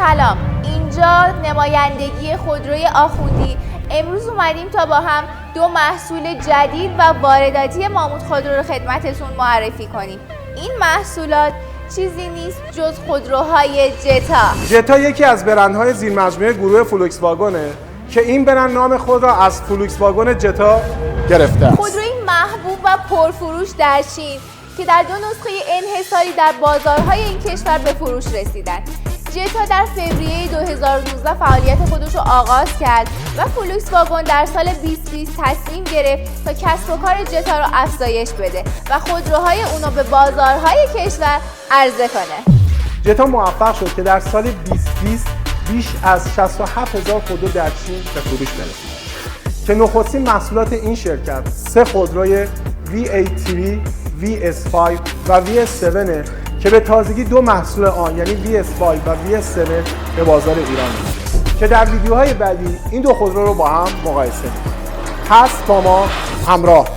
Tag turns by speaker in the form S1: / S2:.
S1: سلام، اینجا نمایندگی خودروی آخوندی. امروز اومدیم تا با هم دو محصول جدید و وارداتی ماموت خودرو رو خدمتتون معرفی کنیم. این محصولات چیزی نیست جز خودروهای
S2: جتا یکی از برندهای زیرمجموعه گروه فولکس واگنه که این برند نام خود را از فولکس واگن جتا گرفته است.
S1: خودروی محبوب و پرفروش در چین که در دو نسخه انحصاری در بازارهای این کشور به فروش رسیدند. جتا در فوریه 2019 فعالیت خودش رو آغاز کرد و فولکس واگن در سال 2020 تصمیم گرفت تا کسب و کار جتا رو افزایش بده و خودروهای اونو به بازارهای کشور عرضه کنه.
S2: جتا موفق شد که در سال 2020 بیش از 67,000 خودرو در چین به فروش برسید که نخستین محصولات این شرکت 3 خودروی V8 VS5 و VS7 که به تازگی 2 محصول آن یعنی VS5 و VS7 به بازار ایران می‌رسد که در ویدیوهای بعدی این دو خودرو رو با هم مقایسه می‌کنیم. پس با ما همراه